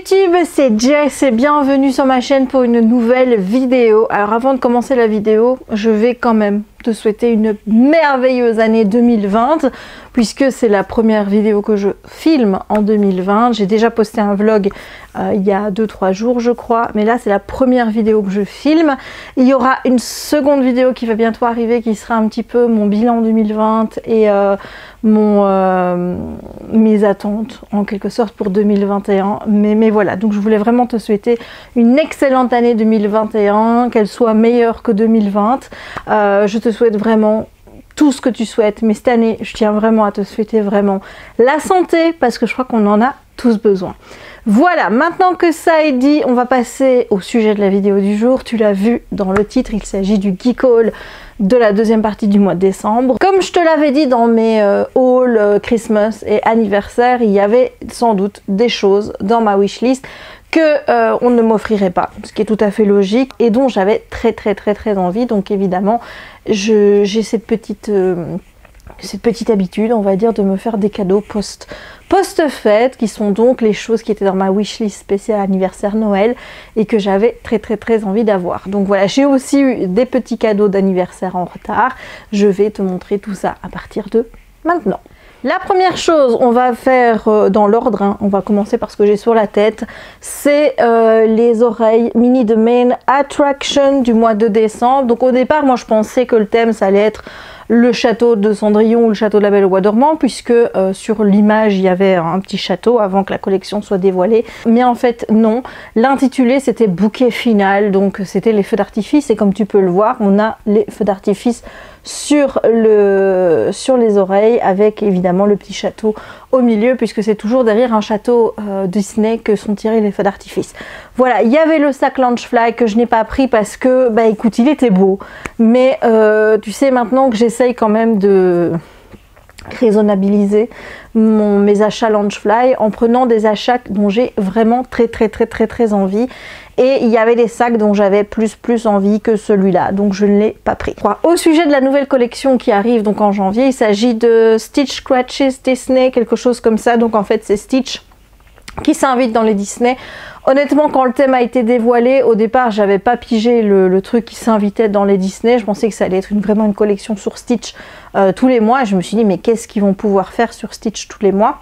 YouTube, c'est Jess et bienvenue sur ma chaîne pour une nouvelle vidéo. Alors avant de commencer la vidéo, je vais quand même te souhaiter une merveilleuse année 2020 puisque c'est la première vidéo que je filme en 2020. J'ai déjà posté un vlog il y a 2-3 jours je crois, mais là c'est la première vidéo que je filme. Il y aura une seconde vidéo qui va bientôt arriver qui sera un petit peu mon bilan 2020 et mes attentes en quelque sorte pour 2021. Mais voilà, donc je voulais vraiment te souhaiter une excellente année 2021, qu'elle soit meilleure que 2020. Je te souhaite vraiment tout ce que tu souhaites, mais cette année je tiens vraiment à te souhaiter vraiment la santé parce que je crois qu'on en a tous besoin. Voilà, maintenant que ça est dit, on va passer au sujet de la vidéo du jour. Tu l'as vu dans le titre, il s'agit du geek haul de la deuxième partie du mois de décembre. Comme je te l'avais dit dans mes hauls Christmas et anniversaire, il y avait sans doute des choses dans ma wishlist que on ne m'offrirait pas, ce qui est tout à fait logique et dont j'avais très envie. Donc évidemment, j'ai cette petite habitude, on va dire, de me faire des cadeaux post-fête, qui sont donc les choses qui étaient dans ma wishlist spéciale anniversaire Noël et que j'avais très envie d'avoir. Donc voilà, j'ai aussi eu des petits cadeaux d'anniversaire en retard. Je vais te montrer tout ça à partir de maintenant. La première chose, on va faire dans l'ordre, hein, on va commencer par ce que j'ai sur la tête, c'est les oreilles mini de Main Attraction du mois de décembre. Donc au départ, moi je pensais que le thème ça allait être le château de Cendrillon ou le château de la Belle au Bois dormant, puisque sur l'image il y avait un petit château avant que la collection soit dévoilée, mais en fait non, l'intitulé c'était bouquet final, donc c'était les feux d'artifice et comme tu peux le voir on a les feux d'artifice sur les oreilles avec évidemment le petit château au milieu puisque c'est toujours derrière un château Disney que sont tirés les feux d'artifice. Voilà, il y avait le sac Launchfly que je n'ai pas pris parce que bah écoute il était beau, mais tu sais maintenant que j'essaye quand même de raisonnabiliser mes achats Launchfly en prenant des achats dont j'ai vraiment très envie. Et il y avait des sacs dont j'avais plus envie que celui-là, donc je ne l'ai pas pris. Au sujet de la nouvelle collection qui arrive donc en janvier, il s'agit de Stitch Scratches Disney, quelque chose comme ça. Donc en fait c'est Stitch qui s'invite dans les Disney. Honnêtement, quand le thème a été dévoilé, au départ j'avais pas pigé le truc qui s'invitait dans les Disney. Je pensais que ça allait être vraiment une collection sur Stitch tous les mois. Et je me suis dit mais qu'est-ce qu'ils vont pouvoir faire sur Stitch tous les mois?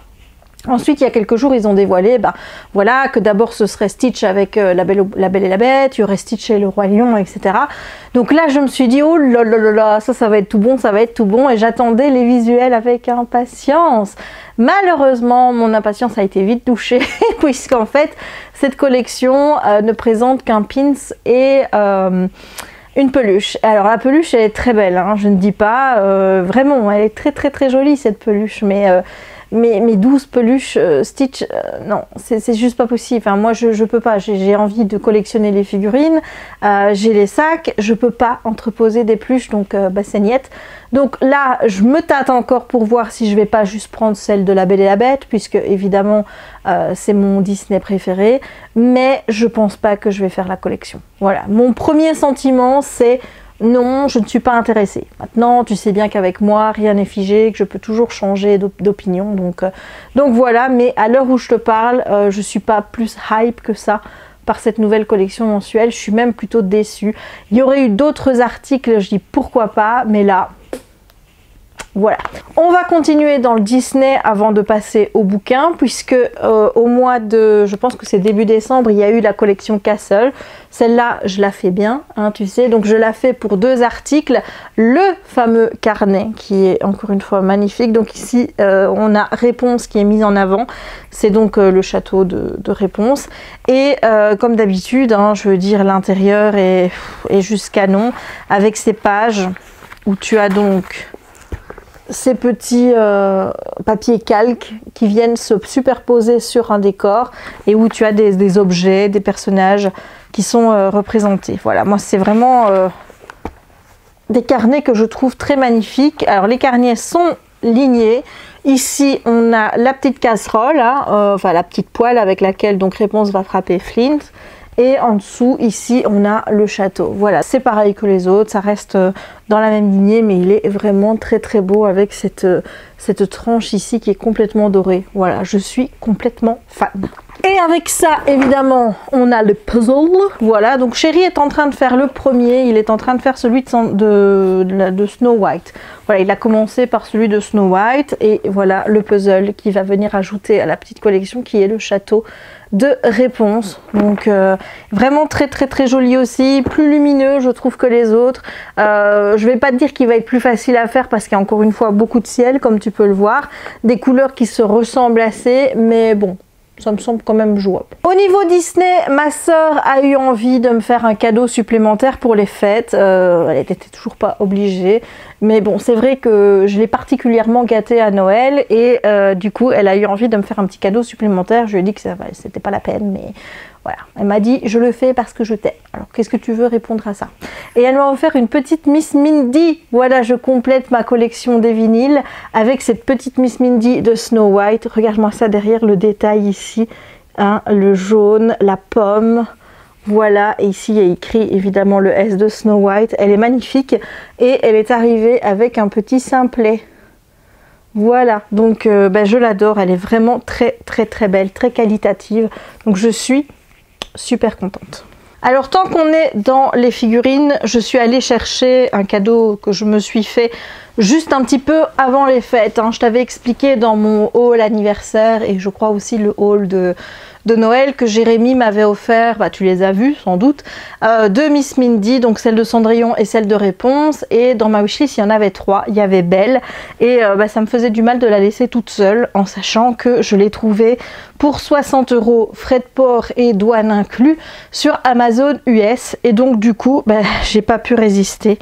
Ensuite, il y a quelques jours, ils ont dévoilé voilà, que d'abord ce serait Stitch avec la Belle et la Bête, il y aurait Stitch et le Roi Lion, etc. Donc là, je me suis dit, oh là là là là, ça va être tout bon, ça va être tout bon. Et j'attendais les visuels avec impatience. Malheureusement, mon impatience a été vite touchée, puisqu'en fait, cette collection ne présente qu'un pins et une peluche. Alors la peluche, elle est très belle, hein, je ne dis pas, vraiment, elle est très jolie cette peluche, mais mes 12 peluches Stitch, non, c'est juste pas possible. Enfin, moi je peux pas, j'ai envie de collectionner les figurines, j'ai les sacs, je peux pas entreposer des peluches, donc c'est niette. Donc là je me tâte encore pour voir si je vais pas juste prendre celle de la Belle et la Bête, puisque évidemment c'est mon Disney préféré, mais je pense pas que je vais faire la collection. Voilà, mon premier sentiment c'est non, je ne suis pas intéressée. Maintenant, tu sais bien qu'avec moi, rien n'est figé, que je peux toujours changer d'opinion. Donc voilà, mais à l'heure où je te parle, je suis pas plus hype que ça par cette nouvelle collection mensuelle. Je suis même plutôt déçue. Il y aurait eu d'autres articles, je dis pourquoi pas, mais là... Voilà, on va continuer dans le Disney avant de passer au bouquin, puisque au mois de, je pense que c'est début décembre, il y a eu la collection Castle. Celle-là, je la fais bien, hein, tu sais, donc je la fais pour 2 articles. Le fameux carnet qui est encore une fois magnifique. Donc ici, on a Réponse qui est mise en avant. C'est donc le château de Réponse. Et comme d'habitude, hein, je veux dire, l'intérieur est juste canon, avec ces pages où tu as donc ces petits papiers calques qui viennent se superposer sur un décor et où tu as des objets, des personnages qui sont représentés. Voilà, moi c'est vraiment des carnets que je trouve très magnifiques. Alors les carnets sont lignés. Ici on a la petite casserole, hein, enfin la petite poêle avec laquelle donc Réponse va frapper Flint. Et en dessous, ici, on a le château. Voilà, c'est pareil que les autres, ça reste dans la même lignée, mais il est vraiment très beau avec cette tranche ici qui est complètement dorée. Voilà, je suis complètement fan. Et avec ça, évidemment, on a le puzzle. Voilà, donc Chéri est en train de faire le premier. Il est en train de faire celui de Snow White. Voilà, il a commencé par celui de Snow White. Et voilà le puzzle qui va venir ajouter à la petite collection qui est le château de Réponse. Donc vraiment très très très joli aussi. Plus lumineux, je trouve, que les autres. Je vais pas te dire qu'il va être plus facile à faire parce qu'il y a encore une fois beaucoup de ciel, comme tu peux le voir. Des couleurs qui se ressemblent assez, mais bon, ça me semble quand même jouable. Au niveau Disney, ma soeur a eu envie de me faire un cadeau supplémentaire pour les fêtes. Elle n'était toujours pas obligée. Mais bon, c'est vrai que je l'ai particulièrement gâtée à Noël. Et du coup, elle a eu envie de me faire un petit cadeau supplémentaire. Je lui ai dit que c'était pas la peine. Mais voilà, elle m'a dit, je le fais parce que je t'aime. Alors, qu'est-ce que tu veux répondre à ça? Et elle m'a offert une petite Miss Mindy. Voilà, je complète ma collection des vinyles avec cette petite Miss Mindy de Snow White. Regarde-moi ça derrière, le détail ici. Hein, le jaune, la pomme. Voilà, et ici il y a écrit évidemment le S de Snow White. Elle est magnifique et elle est arrivée avec un petit simplet. Voilà, donc je l'adore. Elle est vraiment très très très belle, très qualitative. Donc je suis super contente. Alors tant qu'on est dans les figurines, je suis allée chercher un cadeau que je me suis fait juste un petit peu avant les fêtes. Hein. Je t'avais expliqué dans mon haul anniversaire et je crois aussi le haul de Noël que Jérémy m'avait offert, tu les as vus sans doute, deux Miss Mindy, donc celle de Cendrillon et celle de Réponse. Et dans ma wishlist, il y en avait 3. Il y avait Belle et ça me faisait du mal de la laisser toute seule en sachant que je l'ai trouvée pour 60 €, frais de port et douane inclus, sur Amazon US. Et donc du coup, j'ai pas pu résister.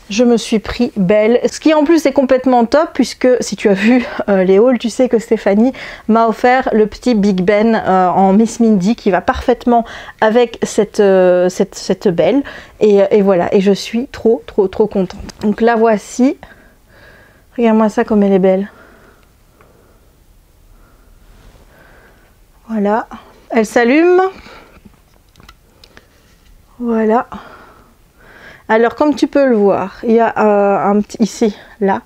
Je me suis pris Belle, ce qui en plus est complètement top puisque si tu as vu les hauls, tu sais que Stéphanie m'a offert le petit Big Ben en Miss Mindy qui va parfaitement avec cette Belle et voilà, et je suis trop contente. Donc la voici, regarde-moi ça comme elle est belle. Voilà, elle s'allume, voilà. Alors comme tu peux le voir, il y a un petit, ici, là,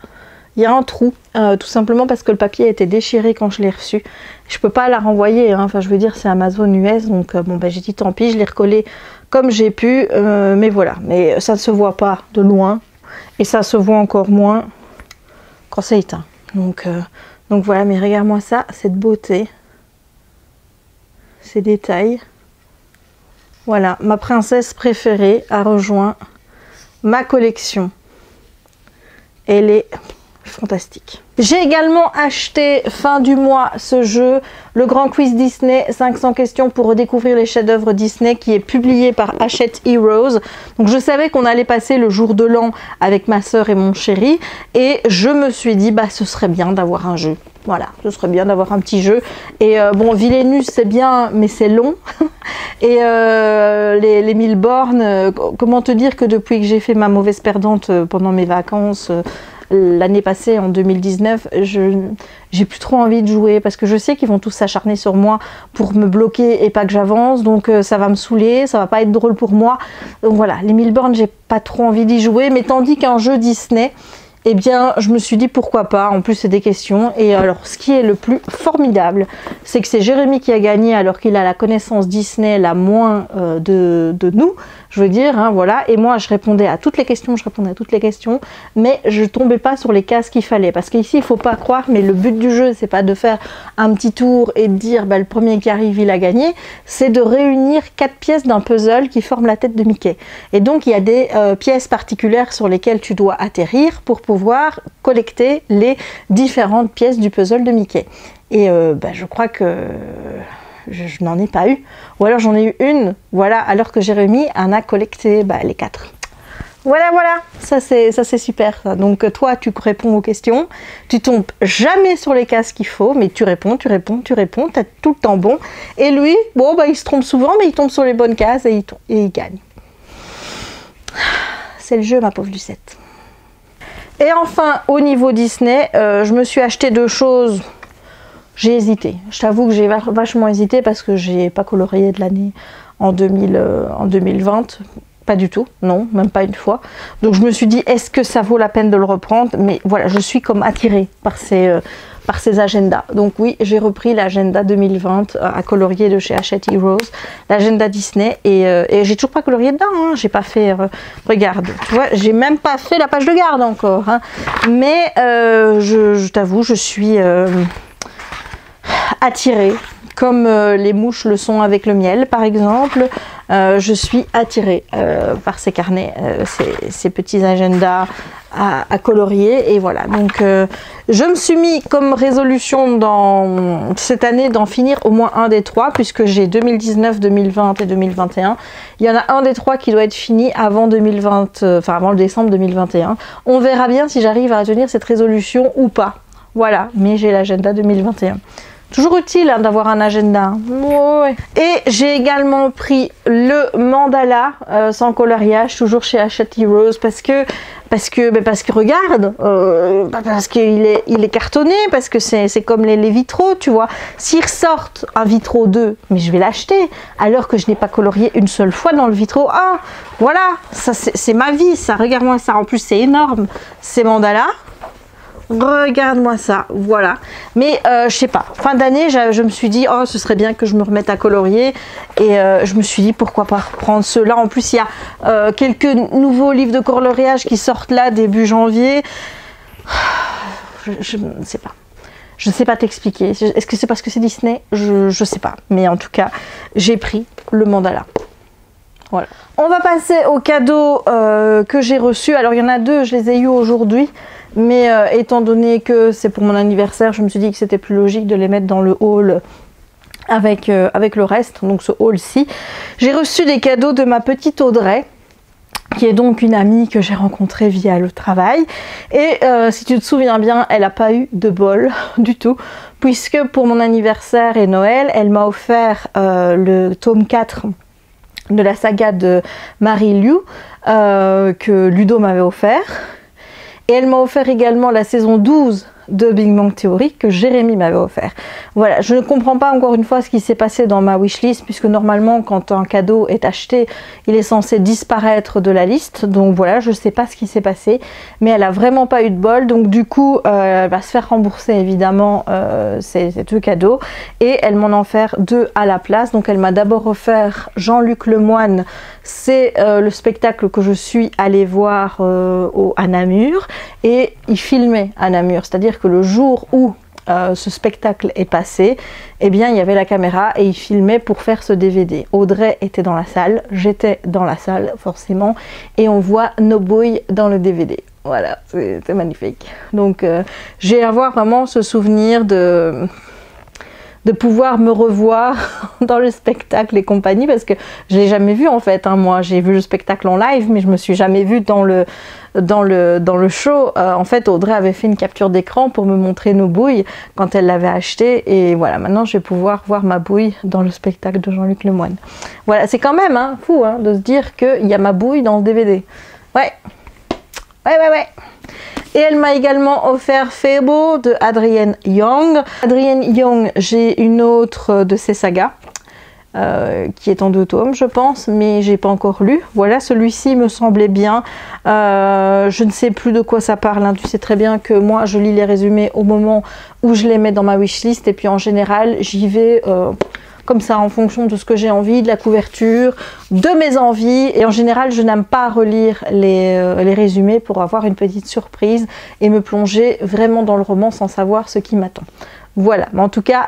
il y a un trou, tout simplement parce que le papier a été déchiré quand je l'ai reçu. Je peux pas la renvoyer, hein. Enfin je veux dire c'est Amazon US, donc j'ai dit tant pis, je l'ai recollé comme j'ai pu, mais voilà. Mais ça ne se voit pas de loin, et ça se voit encore moins quand c'est éteint. Donc voilà, mais regarde-moi ça, cette beauté, ces détails. Voilà, ma princesse préférée a rejoint ma collection. Elle est fantastique. J'ai également acheté fin du mois ce jeu, le Grand Quiz Disney 500 questions pour redécouvrir les chefs-d'œuvre Disney, qui est publié par Hachette Heroes. Donc je savais qu'on allait passer le jour de l'an avec ma soeur et mon chéri et je me suis dit ce serait bien d'avoir un jeu. Voilà, ce serait bien d'avoir un petit jeu. Et bon, Villainus c'est bien, mais c'est long. Et les 1000 bornes, comment te dire que depuis que j'ai fait ma mauvaise perdante pendant mes vacances l'année passée, en 2019, j'ai plus trop envie de jouer parce que je sais qu'ils vont tous s'acharner sur moi pour me bloquer et pas que j'avance. Donc ça va me saouler, ça va pas être drôle pour moi. Donc voilà, les 1000 bornes, j'ai pas trop envie d'y jouer. Mais tandis qu'un jeu Disney, eh bien, je me suis dit pourquoi pas. En plus, c'est des questions. Et alors, ce qui est le plus formidable, c'est que c'est Jérémy qui a gagné alors qu'il a la connaissance Disney la moins de nous. Je veux dire, hein, voilà. Et moi, je répondais à toutes les questions, mais je tombais pas sur les cases qu'il fallait. Parce qu'ici, il faut pas croire, mais le but du jeu, c'est pas de faire un petit tour et de dire le premier qui arrive, il a gagné. C'est de réunir 4 pièces d'un puzzle qui forment la tête de Mickey. Et donc, il y a des pièces particulières sur lesquelles tu dois atterrir pour pouvoir collecter les différentes pièces du puzzle de Mickey. Et je crois que je n'en ai pas eu, ou alors j'en ai eu une, voilà, alors que Jérémy en a collecté les 4. Voilà, ça c'est super ça. Donc toi tu réponds aux questions, tu tombes jamais sur les cases qu'il faut, mais tu réponds, t'as tout le temps bon. Et lui, il se trompe souvent, mais il tombe sur les bonnes cases et il gagne. C'est le jeu, ma pauvre Lucette. Et enfin, au niveau Disney, je me suis acheté 2 choses. J'ai hésité. Je t'avoue que j'ai vachement hésité parce que j'ai pas colorié de l'année en 2020. Pas du tout, non, même pas une fois. Donc je me suis dit, est-ce que ça vaut la peine de le reprendre? Mais voilà, je suis comme attirée par ces agendas. Donc oui, j'ai repris l'agenda 2020 à colorier de chez Hachette Heroes, l'agenda Disney, et j'ai toujours pas colorié dedans, hein. J'ai pas fait, regarde, tu vois, j'ai même pas fait la page de garde encore, hein. Mais je t'avoue, je suis attirée, comme les mouches le sont avec le miel par exemple. Je suis attirée par ces carnets, ces petits agendas à colorier, et voilà. Donc je me suis mis comme résolution dans cette année d'en finir au moins un des trois, puisque j'ai 2019, 2020 et 2021. Il y en a un des trois qui doit être fini avant 2020, enfin avant le décembre 2021. On verra bien si j'arrive à tenir cette résolution ou pas. Voilà, mais j'ai l'agenda 2021. Toujours utile hein, d'avoir un agenda. Ouais. Et j'ai également pris le mandala sans coloriage, toujours chez Hachette Heroes, parce que regarde, parce qu'il est cartonné, parce que c'est comme les vitraux, tu vois. S'ils ressortent un vitraux 2, mais je vais l'acheter, alors que je n'ai pas colorié une seule fois dans le vitraux 1. Voilà, ça c'est ma vie, ça. Regarde-moi ça, en plus c'est énorme, ces mandalas. Regarde-moi ça, voilà. Mais je sais pas, fin d'année, je me suis dit, oh, ce serait bien que je me remette à colorier. Et je me suis dit, pourquoi pas reprendre ceux-là. En plus, il y a quelques nouveaux livres de coloriage qui sortent là, début janvier. Je ne sais pas. Je ne sais pas t'expliquer. Est-ce que c'est parce que c'est Disney? Je sais pas. Mais en tout cas, j'ai pris le mandala. Voilà. On va passer aux cadeaux que j'ai reçus. Alors, il y en a deux, je les ai eus aujourd'hui. Mais étant donné que c'est pour mon anniversaire, je me suis dit que c'était plus logique de les mettre dans le haul avec le reste, donc ce haul-ci. J'ai reçu des cadeaux de ma petite Audrey, qui est donc une amie que j'ai rencontrée via le travail. Et si tu te souviens bien, elle n'a pas eu de bol du tout, puisque pour mon anniversaire et Noël, elle m'a offert le tome 4 de la saga de Mary Liu, que Ludo m'avait offert. Et elle m'a offert également la saison 12 de Big Bang Theory que Jérémy m'avait offert. Voilà, je ne comprends pas encore une fois ce qui s'est passé dans ma wishlist, puisque normalement quand un cadeau est acheté, il est censé disparaître de la liste. Donc voilà, je ne sais pas ce qui s'est passé, mais elle a vraiment pas eu de bol. Donc du coup, elle va se faire rembourser évidemment ces deux cadeaux, et elle m'en a offert deux à la place. Donc elle m'a d'abord offert Jean-Luc Lemoyne. C'est le spectacle que je suis allée voir à Namur, et il filmait à Namur, c'est-à-dire que le jour où ce spectacle est passé, eh bien il y avait la caméra et il filmait pour faire ce DVD. Audrey était dans la salle, j'étais dans la salle forcément, et on voit nos bouilles dans le DVD. Voilà, c'est magnifique. Donc j'ai à avoir vraiment ce souvenir de pouvoir me revoir dans le spectacle et compagnie, parce que je l'ai jamais vu en fait, hein. Moi j'ai vu le spectacle en live, mais je me suis jamais vue dans le show. En fait, Audrey avait fait une capture d'écran pour me montrer nos bouilles quand elle l'avait acheté, et voilà, maintenant je vais pouvoir voir ma bouille dans le spectacle de Jean-Luc Lemoyne. Voilà, c'est quand même fou hein, de se dire qu'il y a ma bouille dans le DVD. Ouais. Et elle m'a également offert Fable de Adrienne Young. Adrienne Young, j'ai une autre de ses sagas, qui est en 2 tomes je pense, mais j'ai pas encore lu. Voilà, celui-ci me semblait bien. Je ne sais plus de quoi ça parle, hein. Tu sais très bien que moi je lis les résumés au moment où je les mets dans ma wishlist, et puis en général j'y vais comme ça, en fonction de ce que j'ai envie, de la couverture, de mes envies. Et en général, je n'aime pas relire les résumés pour avoir une petite surprise et me plonger vraiment dans le roman sans savoir ce qui m'attend. Voilà, mais en tout cas,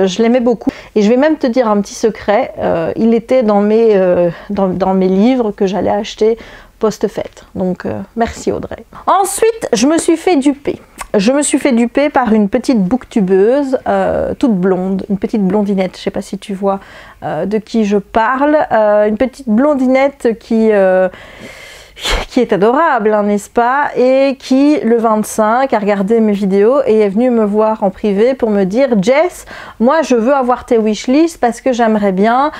je l'aimais beaucoup. Et je vais même te dire un petit secret, il était dans mes livres que j'allais acheter post-fête. Donc, merci Audrey. Ensuite, je me suis fait duper. Je me suis fait duper par une petite booktubeuse toute blonde, une petite blondinette, je ne sais pas si tu vois de qui je parle, une petite blondinette qui est adorable, hein, n'est-ce pas, et qui le 25 a regardé mes vidéos et est venue me voir en privé pour me dire « Jess, moi je veux avoir tes wishlists parce que j'aimerais bien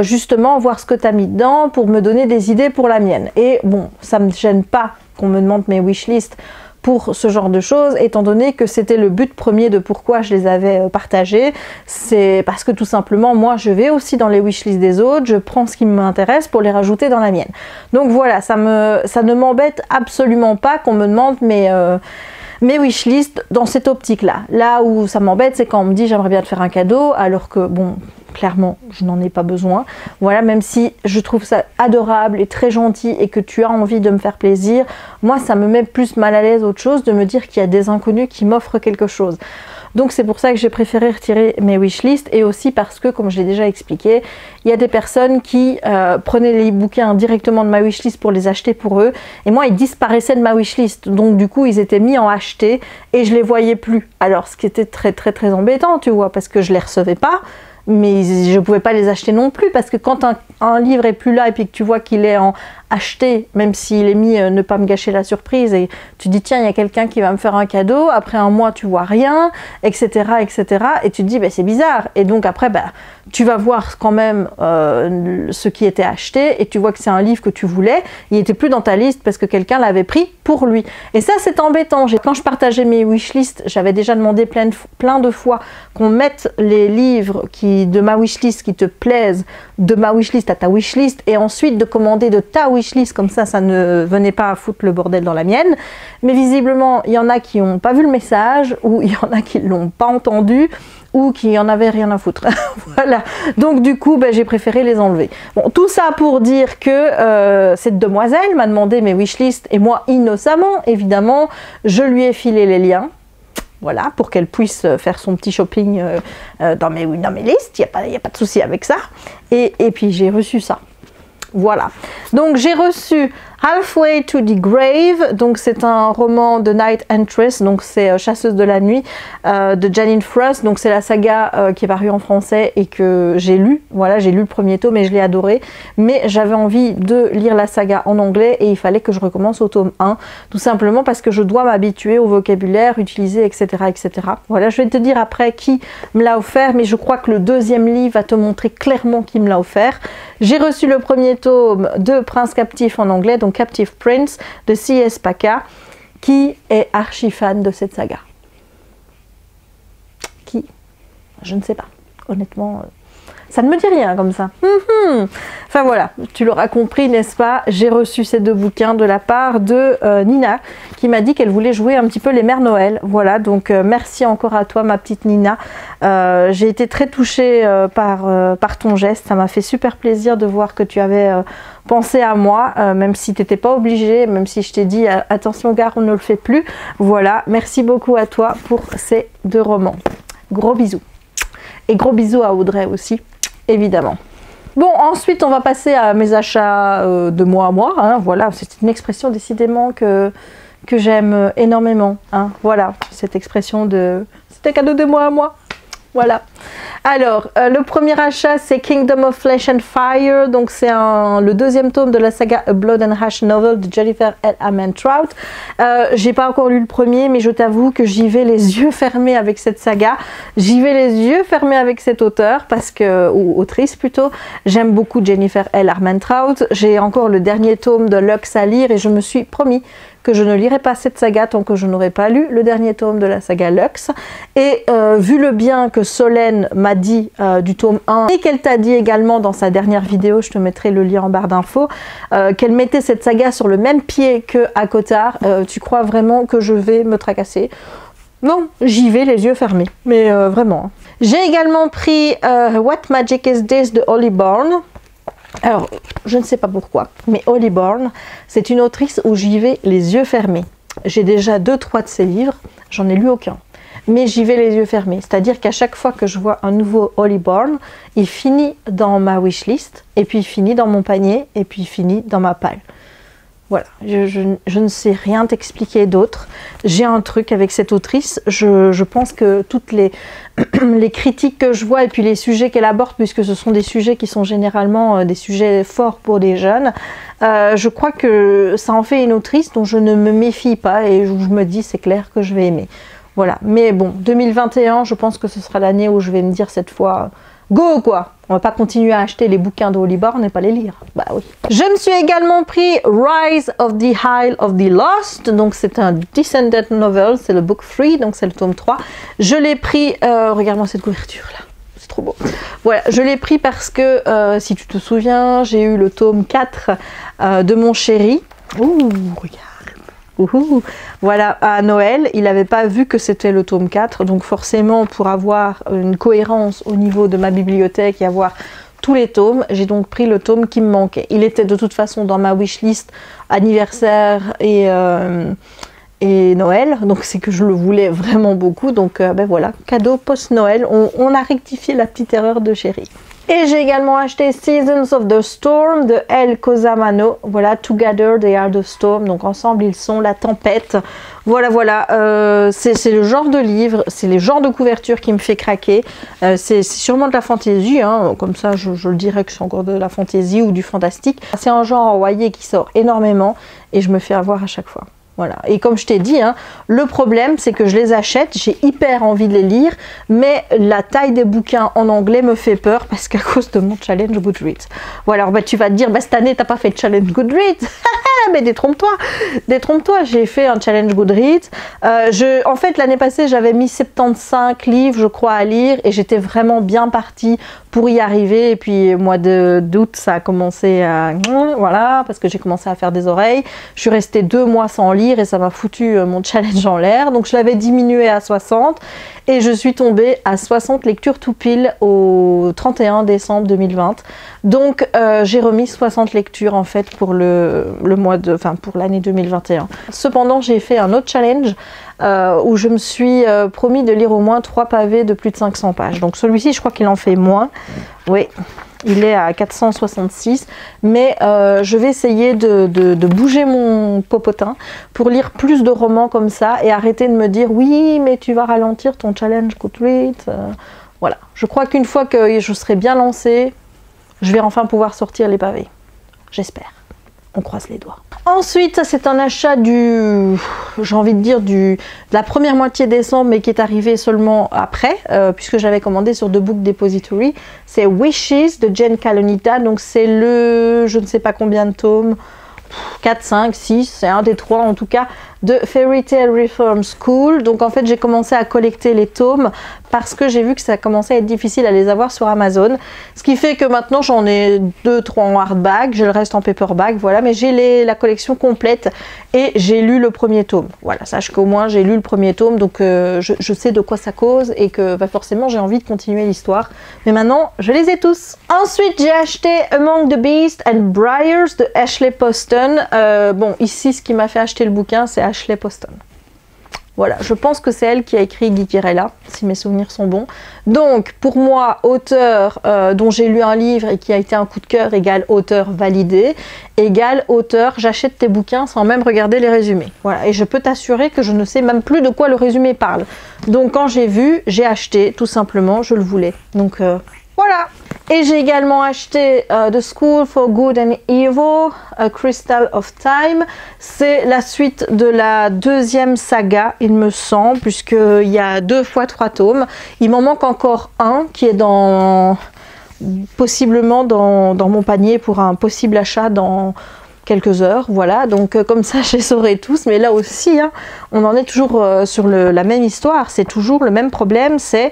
justement voir ce que tu as mis dedans pour me donner des idées pour la mienne. » Et bon, ça ne me gêne pas qu'on me demande mes wishlists pour ce genre de choses, étant donné que c'était le but premier de pourquoi je les avais partagés. C'est parce que tout simplement, moi, je vais aussi dans les wishlists des autres, je prends ce qui m'intéresse pour les rajouter dans la mienne. Donc voilà, ça ne m'embête absolument pas qu'on me demande mes wishlists dans cette optique-là. Là où ça m'embête, c'est quand on me dit j'aimerais bien te faire un cadeau, alors que bon, clairement, je n'en ai pas besoin. Voilà, même si je trouve ça adorable et très gentil et que tu as envie de me faire plaisir, moi ça me met plus mal à l'aise autre chose de me dire qu'il y a des inconnus qui m'offrent quelque chose. Donc c'est pour ça que j'ai préféré retirer mes wishlists, et aussi parce que, comme je l'ai déjà expliqué, il y a des personnes qui prenaient les bouquins directement de ma wishlist pour les acheter pour eux, et moi ils disparaissaient de ma wishlist, donc du coup ils étaient mis en acheté et je les voyais plus. Alors ce qui était très embêtant, tu vois, parce que je les recevais pas, mais je pouvais pas les acheter non plus, parce que quand un livre est plus là et puis que tu vois qu'il est en acheté, même s'il est mis ne pas me gâcher la surprise, et tu dis tiens, il y a quelqu'un qui va me faire un cadeau, après un mois tu vois rien, etc., et tu te dis bah, c'est bizarre, et donc après bah, tu vas voir quand même ce qui était acheté, et tu vois que c'est un livre que tu voulais, il était plus dans ta liste parce que quelqu'un l'avait pris pour lui, et ça c'est embêtant. Quand je partageais mes wishlists, j'avais déjà demandé plein de fois qu'on mette les livres de ma wishlist qui te plaisent de ma wishlist à ta wishlist, et ensuite de commander de ta wishlist, comme ça ne venait pas à foutre le bordel dans la mienne. Mais visiblement il y en a qui n'ont pas vu le message, ou il y en a qui ne l'ont pas entendu, ou qui en avaient rien à foutre. Voilà, donc du coup ben, j'ai préféré les enlever. Bon, tout ça pour dire que cette demoiselle m'a demandé mes wishlists, et moi innocemment évidemment je lui ai filé les liens. Voilà, pour qu'elle puisse faire son petit shopping dans mes listes, il n'y a pas de souci avec ça. Et puis j'ai reçu ça. Voilà, donc j'ai reçu Halfway to the Grave, donc c'est un roman de Night Huntress, donc c'est Chasseuse de la nuit de Janine Frost, donc c'est la saga qui est parue en français et que j'ai lu. Voilà, j'ai lu le premier tome et je l'ai adoré, mais j'avais envie de lire la saga en anglais et il fallait que je recommence au tome 1, tout simplement parce que je dois m'habituer au vocabulaire utilisé, etc., etc. Voilà, je vais te dire après qui me l'a offert, mais je crois que le deuxième livre va te montrer clairement qui me l'a offert. J'ai reçu le premier tome de Prince Captif en anglais, donc Captive Prince de C.S. Paca, qui est archi fan de cette saga. Qui? Je ne sais pas. Honnêtement, ça ne me dit rien comme ça. Enfin voilà, tu l'auras compris, n'est-ce pas? J'ai reçu ces deux bouquins de la part de Nina, qui m'a dit qu'elle voulait jouer un petit peu les Mères Noël. Voilà, donc merci encore à toi ma petite Nina. J'ai été très touchée par ton geste, ça m'a fait super plaisir de voir que tu avais pensé à moi, même si tu n'étais pas obligée, même si je t'ai dit attention gare, on ne le fait plus. Voilà, merci beaucoup à toi pour ces deux romans. Gros bisous. Et gros bisous à Audrey aussi, évidemment. Bon, ensuite on va passer à mes achats de mois à mois, hein. Voilà, c'est une expression décidément que j'aime énormément, hein. Voilà, cette expression de c'est un cadeau de mois à mois. Voilà. Alors, le premier achat, c'est Kingdom of Flesh and Fire. Donc, c'est le deuxième tome de la saga A Blood and Ash novel de Jennifer L. Armentrout. J'ai pas encore lu le premier, mais je t'avoue que j'y vais les yeux fermés avec cette saga. J'y vais les yeux fermés avec cet auteur, ou autrice plutôt. J'aime beaucoup Jennifer L. Armentrout. J'ai encore le dernier tome de Lux à lire et je me suis promis que je ne lirai pas cette saga tant que je n'aurai pas lu le dernier tome de la saga Lux. Et vu le bien que Solène m'a dit du tome 1 et qu'elle t'a dit également dans sa dernière vidéo, je te mettrai le lien en barre d'infos, qu'elle mettait cette saga sur le même pied que Cotard, tu crois vraiment que je vais me tracasser? Non, j'y vais les yeux fermés, mais vraiment. J'ai également pris What Magic Is This de Holly Bourne. Alors, je ne sais pas pourquoi, mais Holly Bourne, c'est une autrice où j'y vais les yeux fermés. J'ai déjà 2-3 de ses livres, j'en ai lu aucun, mais j'y vais les yeux fermés. C'est-à-dire qu'à chaque fois que je vois un nouveau Holly Bourne, il finit dans ma wishlist, et puis il finit dans mon panier, et puis il finit dans ma palle. Voilà, je ne sais rien t'expliquer d'autre. J'ai un truc avec cette autrice. Je pense que toutes les critiques que je vois et puis les sujets qu'elle aborde, puisque ce sont des sujets qui sont généralement des sujets forts pour des jeunes, je crois que ça en fait une autrice dont je ne me méfie pas et où je me dis c'est clair que je vais aimer. Voilà, mais bon, 2021, je pense que ce sera l'année où je vais me dire cette fois, Go quoi. On va pas continuer à acheter les bouquins de Holly Barnes et pas les lire. Bah oui. Je me suis également pris Rise of the Isle of the Lost. Donc c'est un Descendant Novel, c'est le book 3, donc c'est le tome 3. Je l'ai pris, regarde-moi cette couverture là. C'est trop beau. Voilà, je l'ai pris parce que, si tu te souviens, j'ai eu le tome 4 de mon chéri. Ouh, regarde. Ouhou. Voilà, à Noël, il n'avait pas vu que c'était le tome 4, donc forcément pour avoir une cohérence au niveau de ma bibliothèque et avoir tous les tomes, j'ai donc pris le tome qui me manquait. Il était de toute façon dans ma wishlist anniversaire et Noël, donc c'est que je le voulais vraiment beaucoup, donc ben voilà, cadeau post-Noël, on a rectifié la petite erreur de chéri. Et j'ai également acheté Seasons of the Storm de El Cosamano. Voilà, Together they are the storm. Donc ensemble ils sont la tempête. Voilà, voilà. C'est le genre de livre, c'est le genre de couverture qui me fait craquer. C'est sûrement de la fantaisie, hein. Comme ça je le dirais que c'est encore de la fantaisie ou du fantastique. C'est un genre envoyé qui sort énormément et je me fais avoir à chaque fois. Voilà. Et comme je t'ai dit, hein, le problème c'est que je les achète, j'ai hyper envie de les lire, mais la taille des bouquins en anglais me fait peur parce qu'à cause de mon challenge Goodreads. Voilà, alors bah, tu vas te dire, bah, cette année t'as pas fait de challenge Goodreads. Mais détrompe-toi, j'ai fait un challenge Goodreads. En fait l'année passée j'avais mis 75 livres je crois à lire et j'étais vraiment bien partie pour y arriver, et puis mois d'août ça a commencé à... Voilà, parce que j'ai commencé à faire des oreilles. Je suis restée 2 mois sans lire et ça m'a foutu mon challenge en l'air. Donc je l'avais diminué à 60 et je suis tombée à 60 lectures tout pile au 31 décembre 2020. Donc j'ai remis 60 lectures en fait pour pour l'année 2021. Cependant j'ai fait un autre challenge où je me suis promis de lire au moins 3 pavés de plus de 500 pages. Donc celui-ci je crois qu'il en fait moins. Oui, il est à 466, mais je vais essayer de bouger mon popotin pour lire plus de romans comme ça et arrêter de me dire oui mais tu vas ralentir ton challenge Goodreads. Voilà, je crois qu'une fois que je serai bien lancée, je vais enfin pouvoir sortir les pavés. J'espère. On croise les doigts. Ensuite, ça c'est un achat j'ai envie de dire de la première moitié décembre, mais qui est arrivé seulement après, puisque j'avais commandé sur The Book Depository. C'est Wishes de Jen Kalonita, donc c'est je ne sais pas combien de tomes, 4, 5, 6, c'est un des 3 en tout cas, de Fairy Tale Reform School. Donc en fait j'ai commencé à collecter les tomes parce que j'ai vu que ça commençait à être difficile à les avoir sur Amazon, ce qui fait que maintenant j'en ai 2-3 en hardback, j'ai le reste en paperback, voilà, mais j'ai la collection complète et j'ai lu le premier tome. Voilà, sache qu'au moins j'ai lu le premier tome, donc je sais de quoi ça cause et que bah, forcément j'ai envie de continuer l'histoire, mais maintenant je les ai tous. Ensuite j'ai acheté Among the Beasts and Briars de Ashley Poston. Bon, ici ce qui m'a fait acheter le bouquin c'est Ashley Poston. Voilà, je pense que c'est elle qui a écrit Geekerella, si mes souvenirs sont bons. Donc, pour moi, auteur dont j'ai lu un livre et qui a été un coup de cœur égale auteur validé, égale auteur, j'achète tes bouquins sans même regarder les résumés. Voilà, et je peux t'assurer que je ne sais même plus de quoi le résumé parle. Donc, quand j'ai vu, j'ai acheté, tout simplement, je le voulais. Donc, voilà. Et j'ai également acheté The School for Good and Evil, A Crystal of Time. C'est la suite de la 2e saga, il me semble, puisqu'il y a 2 fois 3 tomes. Il m'en manque encore un qui est possiblement dans mon panier pour un possible achat dans quelques heures. Voilà, donc comme ça je les saurai tous. Mais là aussi, hein, on en est toujours sur la même histoire. C'est toujours le même problème, c'est...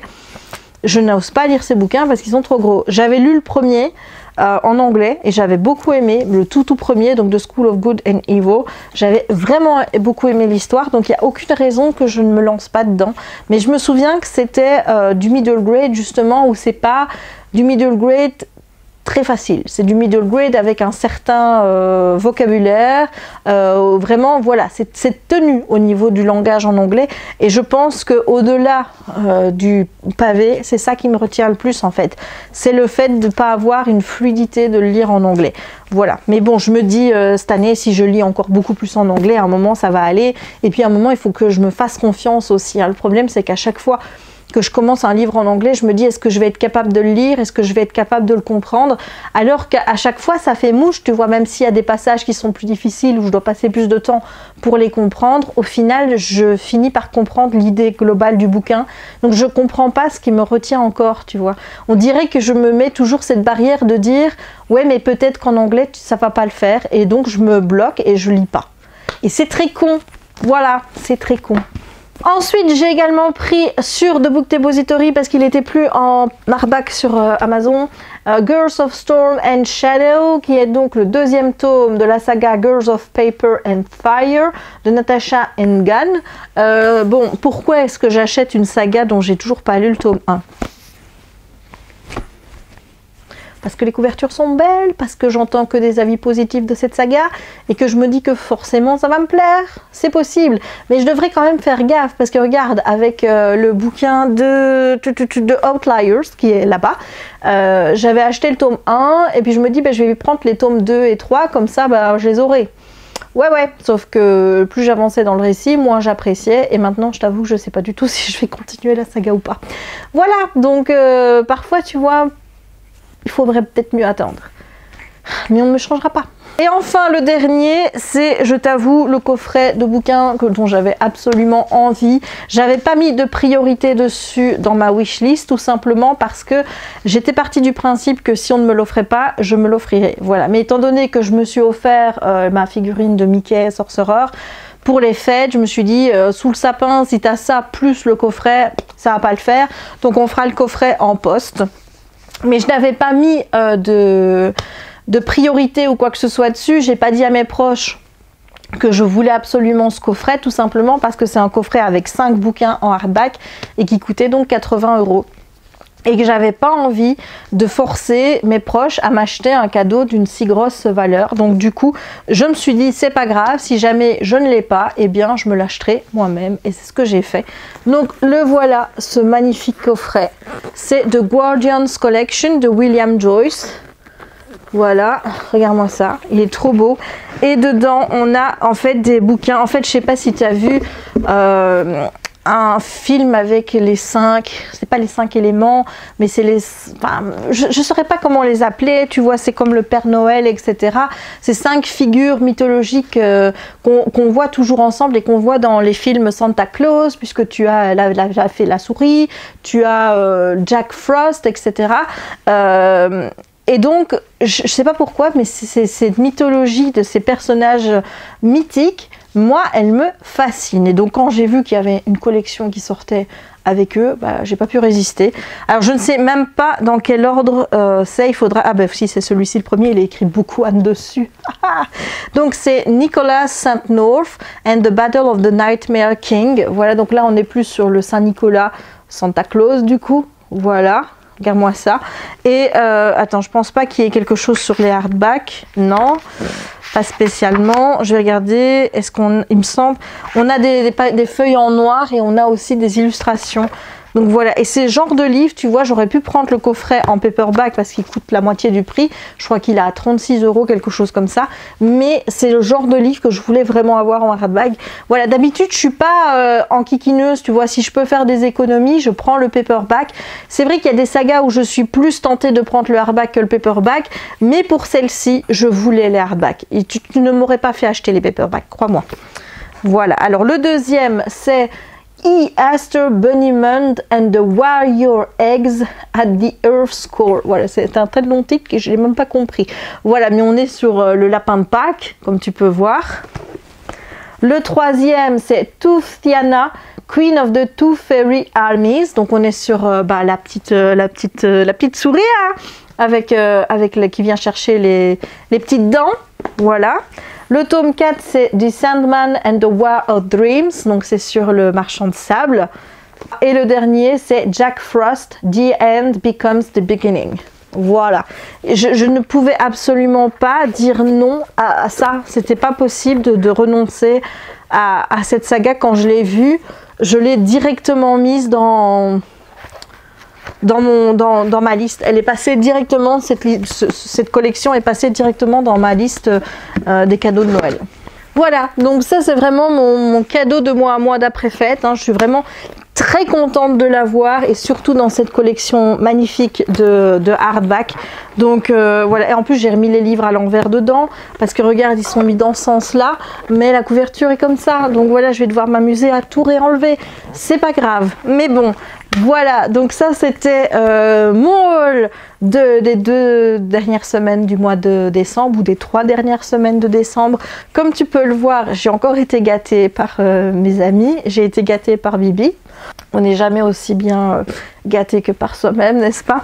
Je n'ose pas lire ces bouquins parce qu'ils sont trop gros. J'avais lu le premier en anglais et j'avais beaucoup aimé le tout premier, donc The School of Good and Evil. J'avais vraiment beaucoup aimé l'histoire, donc il n'y a aucune raison que je ne me lance pas dedans. Mais je me souviens que c'était du middle grade justement, où c'est pas du middle grade très facile, c'est du middle grade avec un certain vocabulaire, vraiment voilà, c'est tenu au niveau du langage en anglais, et je pense que au-delà du pavé, c'est ça qui me retient le plus en fait, c'est le fait de ne pas avoir une fluidité de le lire en anglais. Voilà, mais bon, je me dis cette année, si je lis encore beaucoup plus en anglais, à un moment ça va aller, et puis à un moment il faut que je me fasse confiance aussi, hein. Le problème c'est qu'à chaque fois que je commence un livre en anglais, je me dis est-ce que je vais être capable de le lire, est-ce que je vais être capable de le comprendre, alors qu'à chaque fois ça fait mouche, tu vois, même s'il y a des passages qui sont plus difficiles, où je dois passer plus de temps pour les comprendre, au final je finis par comprendre l'idée globale du bouquin, donc je comprends pas ce qui me retient encore, tu vois. On dirait que je me mets toujours cette barrière de dire ouais mais peut-être qu'en anglais ça va pas le faire, et donc je me bloque et je lis pas. Et c'est très con, voilà, c'est très con. Ensuite, j'ai également pris sur The Book Depository, parce qu'il n'était plus en hardback sur Amazon, Girls of Storm and Shadow, qui est donc le deuxième tome de la saga Girls of Paper and Fire de Natasha Engan. Bon, pourquoi est-ce que j'achète une saga dont j'ai toujours pas lu le tome 1? Parce que les couvertures sont belles, parce que j'entends que des avis positifs de cette saga, et que je me dis que forcément ça va me plaire, c'est possible. Mais je devrais quand même faire gaffe, parce que regarde, avec le bouquin de Outliers, qui est là-bas, j'avais acheté le tome 1, et puis je me dis, je vais prendre les tomes 2 et 3, comme ça je les aurai. Ouais, sauf que plus j'avançais dans le récit, moins j'appréciais, et maintenant je t'avoue que je sais pas du tout si je vais continuer la saga ou pas. Voilà, donc parfois tu vois, il faudrait peut-être mieux attendre. Mais on ne me changera pas. Et enfin, le dernier, c'est, je t'avoue, le coffret de bouquins dont j'avais absolument envie. J'avais pas mis de priorité dessus dans ma wishlist, tout simplement parce que j'étais partie du principe que si on ne me l'offrait pas, je me l'offrirais. Voilà. Mais étant donné que je me suis offert ma figurine de Mickey Sorcerer, pour les fêtes, je me suis dit, sous le sapin, si t'as ça plus le coffret, ça va pas le faire. Donc on fera le coffret en poste. Mais je n'avais pas mis de priorité ou quoi que ce soit dessus. J'ai pas dit à mes proches que je voulais absolument ce coffret, tout simplement parce que c'est un coffret avec 5 bouquins en hardback et qui coûtait donc 80 €. Et que j'avais pas envie de forcer mes proches à m'acheter un cadeau d'une si grosse valeur. Donc du coup, je me suis dit, c'est pas grave, si jamais je ne l'ai pas, eh bien je me l'achèterai moi-même. Et c'est ce que j'ai fait. Donc le voilà, ce magnifique coffret. C'est The Guardians Collection de William Joyce. Voilà, regarde-moi ça, il est trop beau. Et dedans, on a en fait des bouquins. En fait, je sais pas si tu as vu un film avec les 5, c'est pas les 5 éléments, mais c'est les... Enfin, je saurais pas comment les appeler, tu vois, c'est comme le Père Noël, etc. Ces 5 figures mythologiques qu'on voit toujours ensemble et qu'on voit dans les films Santa Claus, puisque tu as fait la souris, tu as Jack Frost, etc. Et donc, je sais pas pourquoi, mais cette mythologie de ces personnages mythiques, moi, elle me fascine. Et donc, quand j'ai vu qu'il y avait une collection qui sortait avec eux, j'ai pas pu résister. Alors, je ne sais même pas dans quel ordre c'est. Il faudra... Ah si, c'est celui-ci le premier. Il est écrit beaucoup Anne dessus. Donc, c'est Nicholas St. North and the Battle of the Nightmare King. Voilà, donc là, on est plus sur le Saint-Nicolas, Santa Claus, du coup. Voilà. Regarde-moi ça. Et attends, je pense pas qu'il y ait quelque chose sur les hardbacks. Non, pas spécialement. Je vais regarder. Est-ce qu'on, il me semble, on a des feuilles en noir et on a aussi des illustrations. Donc voilà, et c'est genre de livre, tu vois, j'aurais pu prendre le coffret en paperback parce qu'il coûte la moitié du prix. Je crois qu'il est à 36 €, quelque chose comme ça. Mais c'est le genre de livre que je voulais vraiment avoir en hardback. Voilà, d'habitude, je suis pas enquiquineuse, tu vois. Si je peux faire des économies, je prends le paperback. C'est vrai qu'il y a des sagas où je suis plus tentée de prendre le hardback que le paperback. Mais pour celle-ci, je voulais les hardbacks. Et tu ne m'aurais pas fait acheter les paperbacks, crois-moi. Voilà, alors le deuxième, c'est... E. Astor Bunnymund and the Warrior Eggs at the Earth's Core. Voilà, c'est un très long titre que je n'ai même pas compris. Voilà, mais on est sur le lapin de Pâques, comme tu peux voir. Le troisième, c'est Toothiana, Queen of the Tooth Fairy Armies. Donc on est sur la petite souris hein, avec qui vient chercher les petites dents. Voilà. Le tome 4, c'est The Sandman and the War of Dreams, donc c'est sur le marchand de sable. Et le dernier, c'est Jack Frost, The End Becomes the Beginning. Voilà. Je ne pouvais absolument pas dire non à ça. C'était pas possible de renoncer à cette saga. Quand je l'ai vue, je l'ai directement mise dans ma liste. Elle est passée directement, cette collection est passée directement dans ma liste des cadeaux de Noël. Voilà, donc ça c'est vraiment mon cadeau de moi à moi d'après fête. Hein. Je suis vraiment très contente de l'avoir et surtout dans cette collection magnifique de hardback. Donc voilà, et en plus j'ai remis les livres à l'envers dedans parce que regarde, ils sont mis dans ce sens là, mais la couverture est comme ça, donc voilà, je vais devoir m'amuser à tout réenlever, c'est pas grave, mais bon. Voilà, donc ça c'était mon haul des 2 dernières semaines du mois de décembre ou des 3 dernières semaines de décembre. Comme tu peux le voir, j'ai encore été gâtée par mes amis, j'ai été gâtée par Bibi. On n'est jamais aussi bien gâté que par soi-même, n'est-ce pas?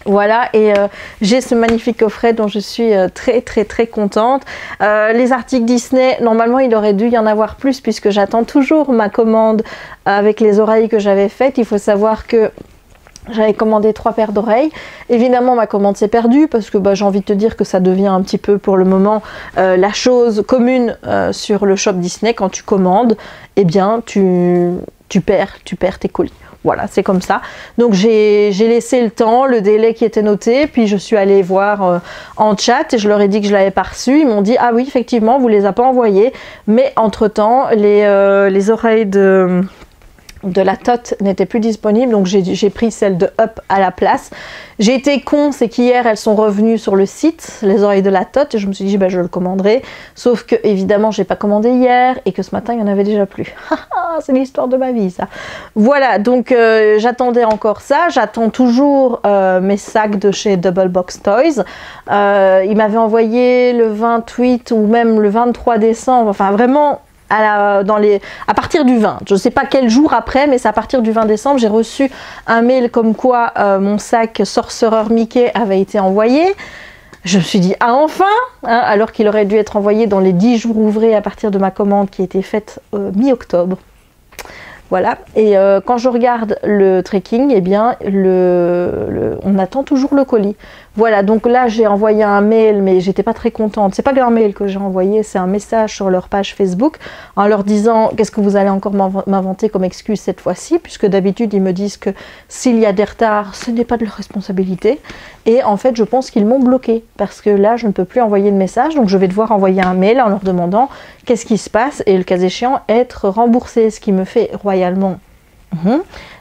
Voilà, et j'ai ce magnifique coffret dont je suis très contente. Les articles Disney, normalement il aurait dû y en avoir plus puisque j'attends toujours ma commande avec les oreilles que j'avais faites. Il faut savoir que j'avais commandé 3 paires d'oreilles. Évidemment ma commande s'est perdue parce que j'ai envie de te dire que ça devient un petit peu pour le moment la chose commune sur le shop Disney. Quand tu commandes, eh bien tu perds tes colis. Voilà, c'est comme ça. Donc j'ai laissé le temps, le délai qui était noté, puis je suis allée voir en chat et je leur ai dit que je l'avais pas reçu. Ils m'ont dit ah oui effectivement vous les a pas envoyés, mais entre temps les oreilles de la Tot n'étaient plus disponibles, donc j'ai pris celle de Up à la place. J'ai été con, c'est qu'hier elles sont revenues sur le site, les oreilles de la Tot, et je me suis dit je le commanderai, sauf que évidemment j'ai pas commandé hier et que ce matin il y en avait déjà plus. C'est l'histoire de ma vie ça. Voilà, donc j'attendais encore ça, j'attends toujours mes sacs de chez Double Box Toys. Ils m'avaient envoyé le 28 ou même le 23 décembre, enfin vraiment à partir du 20, je ne sais pas quel jour après, mais c'est à partir du 20 décembre, j'ai reçu un mail comme quoi mon sac Sorcerer Mickey avait été envoyé. Je me suis dit, ah enfin, hein, alors qu'il aurait dû être envoyé dans les 10 jours ouvrés à partir de ma commande qui était faite mi-octobre. Voilà, et quand je regarde le tracking, eh bien, on attend toujours le colis. Voilà, donc là j'ai envoyé un mail, mais j'étais pas très contente. C'est pas qu'un mail que j'ai envoyé, c'est un message sur leur page Facebook en leur disant qu'est-ce que vous allez encore m'inventer comme excuse cette fois-ci, puisque d'habitude ils me disent que s'il y a des retards, ce n'est pas de leur responsabilité. Et en fait, je pense qu'ils m'ont bloqué parce que là, je ne peux plus envoyer de message, donc je vais devoir envoyer un mail en leur demandant qu'est-ce qui se passe et le cas échéant être remboursé, ce qui me fait royalement.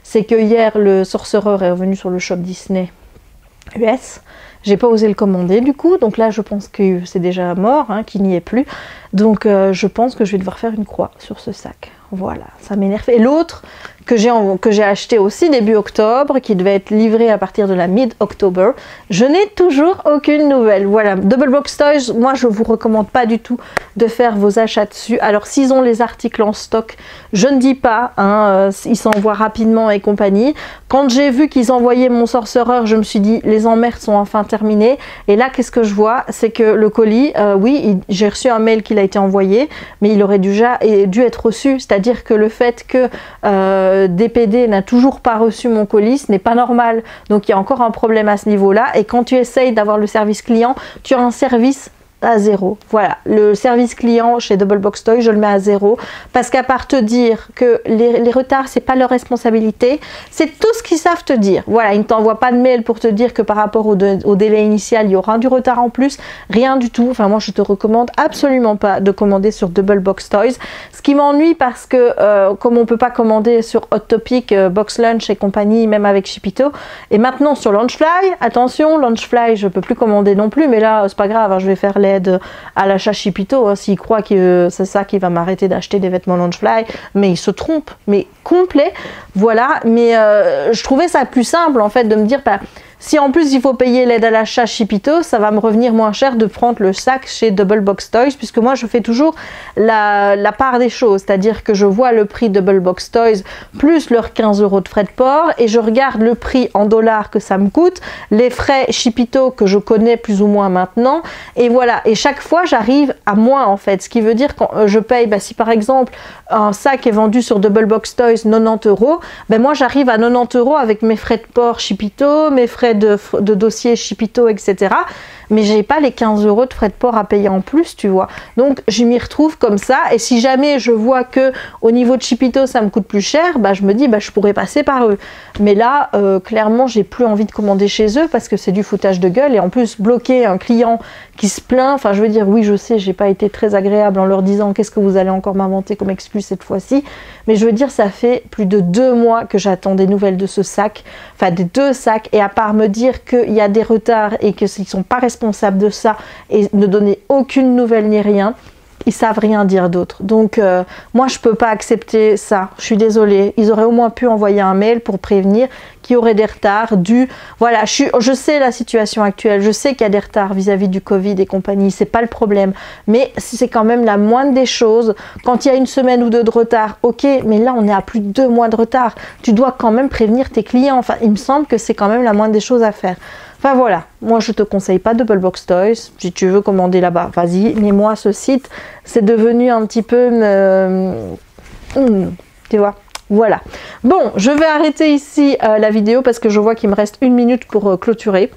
C'est que hier, le Sorcerer est revenu sur le shop Disney US. J'ai pas osé le commander du coup, donc là je pense que c'est déjà mort, hein, qu'il n'y est plus. Donc je pense que je vais devoir faire une croix sur ce sac. Voilà, ça m'énerve. Et l'autre que j'ai acheté aussi début octobre, qui devait être livré à partir de la mid-october, je n'ai toujours aucune nouvelle. Voilà, Double Box Toys, moi je vous recommande pas du tout de faire vos achats dessus. Alors s'ils ont les articles en stock, je ne dis pas, hein, ils s'envoient rapidement et compagnie. Quand j'ai vu qu'ils envoyaient mon Sorcerer, je me suis dit les emmerdes sont enfin terminées. Et là qu'est-ce que je vois, c'est que le colis, oui, j'ai reçu un mail qu'il a été envoyé, mais il aurait déjà dû être reçu, c'est-à-dire que le fait que DPD n'a toujours pas reçu mon colis, ce n'est pas normal. Donc il y a encore un problème à ce niveau-là. Et quand tu essayes d'avoir le service client, tu as un service à 0. Voilà, le service client chez Double Box Toys, je le mets à 0 parce qu'à part te dire que les retards, c'est pas leur responsabilité, c'est tout ce qu'ils savent te dire. Voilà, ils ne t'envoient pas de mail pour te dire que par rapport au délai initial, il y aura du retard en plus, rien du tout. Enfin, moi, je te recommande absolument pas de commander sur Double Box Toys. Ce qui m'ennuie parce que comme on peut pas commander sur Hot Topic, Box Lunch et compagnie, même avec Shipito, et maintenant sur Launchfly, attention, Launchfly, je peux plus commander non plus, mais là, c'est pas grave, hein, je vais faire à l'achat Shipito, hein, s'il croit que c'est ça qui va m'arrêter d'acheter des vêtements Launchfly, mais il se trompe, mais complet. Voilà, mais je trouvais ça plus simple en fait de me dire si en plus il faut payer l'aide à l'achat Shipito, ça va me revenir moins cher de prendre le sac chez Double Box Toys, puisque moi je fais toujours la part des choses, c'est-à-dire que je vois le prix Double Box Toys plus leurs 15 € de frais de port et je regarde le prix en dollars que ça me coûte, les frais Shipito que je connais plus ou moins maintenant, et voilà, et chaque fois j'arrive à moins en fait, ce qui veut dire quand je paye, si par exemple un sac est vendu sur Double Box Toys 90 €, moi j'arrive à 90 € avec mes frais de port Shipito, mes frais frais de dossier, Chipito, etc. Mais j'ai pas les 15 € de frais de port à payer en plus, tu vois. Donc je m'y retrouve comme ça, et si jamais je vois que au niveau de Chipito ça me coûte plus cher, bah je me dis bah je pourrais passer par eux. Mais là clairement j'ai plus envie de commander chez eux parce que c'est du foutage de gueule, et en plus bloquer un client qui se plaint, enfin je veux dire oui je sais j'ai pas été très agréable en leur disant qu'est-ce que vous allez encore m'inventer comme excuse cette fois-ci, mais je veux dire ça fait plus de 2 mois que j'attends des nouvelles de ce sac, enfin des 2 sacs, et à part me dire qu'il y a des retards et qu'ils sont pas responsables de ça et ne donner aucune nouvelle ni rien, ils savent rien dire d'autre. Donc moi je peux pas accepter ça, je suis désolée. Ils auraient au moins pu envoyer un mail pour prévenir qu'il y aurait des retards dus, voilà, je sais la situation actuelle, je sais qu'il y a des retards vis-à-vis du Covid et compagnie, c'est pas le problème, mais c'est quand même la moindre des choses. Quand il y a 1 semaine ou 2 de retard, ok, mais là on est à plus de 2 mois de retard, tu dois quand même prévenir tes clients. Enfin il me semble que c'est quand même la moindre des choses à faire. Enfin voilà, moi je te conseille pas Bubblebox Toys, si tu veux commander là-bas, vas-y, mais moi ce site, c'est devenu un petit peu, tu vois, voilà. Bon, je vais arrêter ici la vidéo parce que je vois qu'il me reste 1 minute pour clôturer.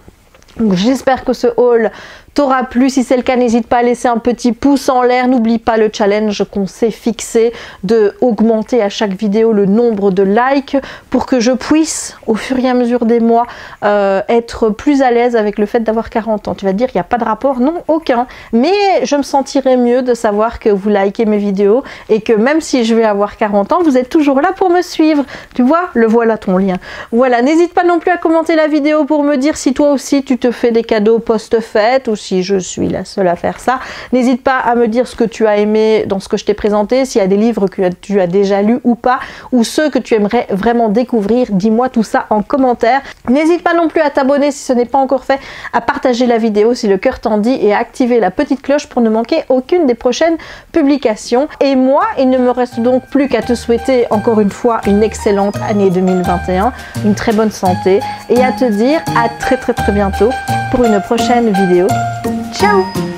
Donc j'espère que ce haul t'aura plu. Si c'est le cas, n'hésite pas à laisser un petit pouce en l'air. N'oublie pas le challenge qu'on s'est fixé de augmenter à chaque vidéo le nombre de likes pour que je puisse, au fur et à mesure des mois, être plus à l'aise avec le fait d'avoir 40 ans. Tu vas te dire, il n'y a pas de rapport? Non, aucun. Mais je me sentirais mieux de savoir que vous likez mes vidéos et que même si je vais avoir 40 ans, vous êtes toujours là pour me suivre. Tu vois, le voilà ton lien. Voilà, n'hésite pas non plus à commenter la vidéo pour me dire si toi aussi tu te fais des cadeaux post-fête ou si je suis la seule à faire ça. N'hésite pas à me dire ce que tu as aimé dans ce que je t'ai présenté, s'il y a des livres que tu as déjà lus ou pas, ou ceux que tu aimerais vraiment découvrir. Dis-moi tout ça en commentaire. N'hésite pas non plus à t'abonner si ce n'est pas encore fait, à partager la vidéo si le cœur t'en dit et à activer la petite cloche pour ne manquer aucune des prochaines publications. Et moi, il ne me reste donc plus qu'à te souhaiter encore une fois une excellente année 2021, une très bonne santé, et à te dire à très bientôt pour une prochaine vidéo. Ciao!